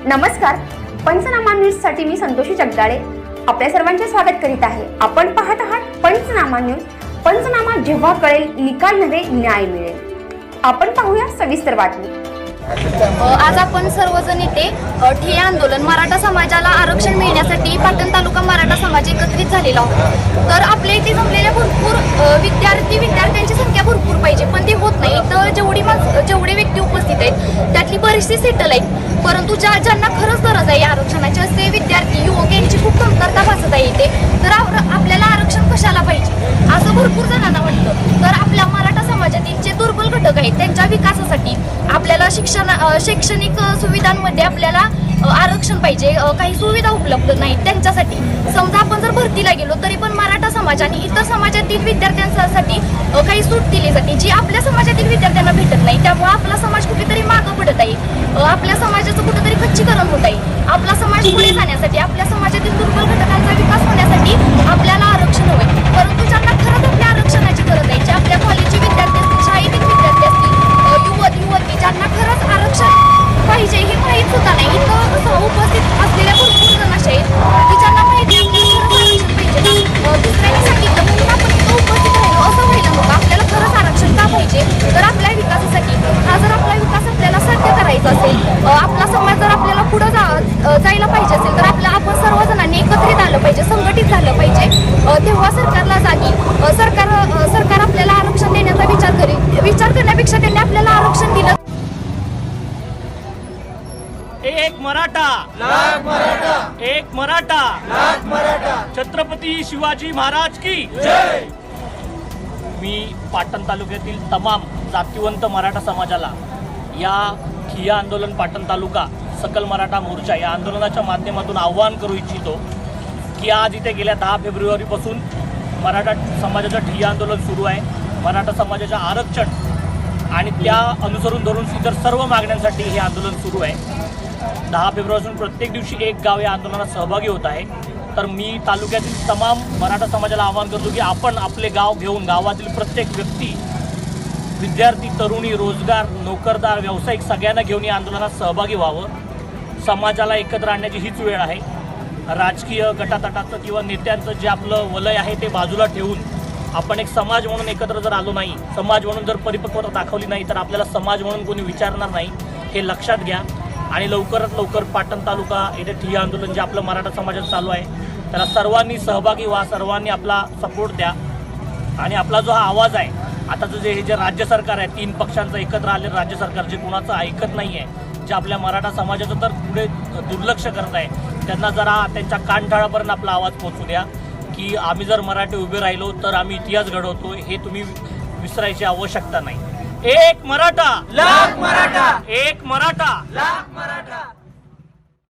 नमस्कार, पंचनामा न्यूज साठी मी संतोषी जगदाळे आपल्या सर्वांचे स्वागत करीत आहे। आपण पाहत आहात पंचनामा न्यूज। पंचनामा जेव्हा कळेल निकाल नव्हे न्याय मिळेल। आपण पाहूया सविस्तर बातमी। आज आपण सर्वजण इथे ठिय्या आंदोलन मराठा समाजाला आरक्षण मिळण्यासाठी पाटण तालुका मराठा समाज एकत्रित झालेला आहोत। तर आपल्या इथे जमलेल्या भरपूर विद्यार्थ्यांची संख्या भरपूर पाहिजे, पण ते होत नाही। तर जेवढे व्यक्ती उपस्थित आहेत त्यातली बरीचशी सेटल आहेत, परंतु ज्यांना खरंच गरज आहे आरक्षणाची असे विद्यार्थी युवक यांची खूप कमतरता भासत आहे इथे। तर आपल्याला आरक्षण कशाला पाहिजे असं भरपूर जणांना वाटतं। तर आपल्या मराठा समाजातील जे दुर्बल घटक आहेत त्यांच्या विकासासाठी आपल्याला शैक्षणिक सुविधांमध्ये आपल्याला आरक्षण पाहिजे। काही सुविधा उपलब्ध नाहीत त्यांच्यासाठी। समजा आपण जर भरतीला गेलो तरी पण मराठा समाज आणि इतर समाजातील विद्यार्थ्यांसाठी काही सूट दिली जाते जी आपल्या समाजातील विद्यार्थ्यांना भेटत नाही। त्यामुळे आपला समाज कुठेतरी मागं पडत आहे। आपल्या समाजाचं कुठेतरी खच्चीकरण होत आहे। आपला समाज पुढे जाण्यासाठी, आपल्या समाजातील दुर्बल घटकांचा विकास होण्यासाठी आपल्याला आरक्षण हवे। परंतु ज्यांना खरंच आपल्या आरक्षणाची गरज आहे, जे आपल्या कॉलेजचे विद्यार्थी असतील, शाळेतील विद्यार्थी असतील, युवती ज्यांना खरंच आरक्षण पाहिजे हे माहीत सुद्धा नाही। इथं उपस्थित असलेल्या भरपूर जण असे आहेत की ज्यांना माहिती आपल्याला खरंच आरक्षण पाहिजे। दुसऱ्यांनी सांगितलं म्हणून आपण इथं उपस्थित राहिलो असं व्हायला नको। आपल्याला खरंच आरक्षण का पाहिजे? तर आपल्या विकासासाठी, हा जर आपला विकास आपल्याला साध्य करायचा असेल, आपला समाज जर आपल्याला पुढे जायला पाहिजे असेल तर आपण सर्वजणांनी एकत्रित आलं पाहिजे, संघटित झालं पाहिजे। तेव्हा सरकारला जागी सरकार आपल्याला आरक्षण देण्याचा विचार करेल। विचार करण्यापेक्षा त्यांनी आपल्याला आरक्षण दिलं। एक मराठा लाख मराठा, एक मराठा लाख मराठा, छत्रपती शिवाजी महाराज की जय। मी पाटण तालुक्यातील तमाम जातीवंत मराठा समाजाला या ठिय्या आंदोलन पाटण तालुका सकल मराठा मोर्चा या आंदोलनाच्या माध्यमातून आवाहन करू इच्छितो की आज इथे गेल्या 10 फेब्रुवारीपासून मराठा समाजाचं ठिय्या आंदोलन सुरू आहे। मराठा समाजाचं आरक्षण आणि त्या अनुसरून धरून इतर सर्व मागण्यांसाठी हे आंदोलन सुरू आहे। 10 फेब्रुवारीपासून प्रत्येक दिवशी एक गाव या आंदोलनात सहभागी होत आहे। तर मी तालुक्यातील तमाम मराठा समाजाला आवाहन करतो की आपण आपले गाव घेऊन, गावातील प्रत्येक व्यक्ती, विद्यार्थी, तरुणी, रोजगार, नोकरदार, व्यावसायिक सगळ्यांना घेऊन या आंदोलनात सहभागी व्हावं। समाजाला एकत्र आणण्याची हीच वेळ आहे। राजकीय गटातटाचं किंवा नेत्यांचं जे आपलं वलय आहे ते बाजूला ठेवून आपण एक समाज म्हणून एकत्र जर आलो नाही, समाज म्हणून जर परिपक्वता दाखवली नाही तर आपल्याला समाज म्हणून कोणी विचारणार नाही, हे लक्षात घ्या। आणि लवकरात लवकर पाटण तालुका येथे ठिय्या आंदोलन जे आपलं मराठा समाजात चालू आहे त्याला सर्वांनी सहभागी व्हा, सर्वांनी आपला सपोर्ट द्या। आणि आपला जो हा आवाज आहे, आताचं जे राज्य सरकार आहे, 3 पक्षांचं एकत्र आलेलं राज्य सरकार जे कुणाचं ऐकत नाही आहे, जे आपल्या मराठा समाजाचं तर पुढे दुर्लक्ष करत आहे, त्यांना जरा त्यांच्या कानठाळापर्यंत आपला आवाज पोहोचू द्या की आम्ही जर मराठी उभे राहिलो तर आम्ही इतिहास घडवतो, हे तुम्ही विसरायची आवश्यकता नाही। एक मराठा लाख मराठा, एक मराठा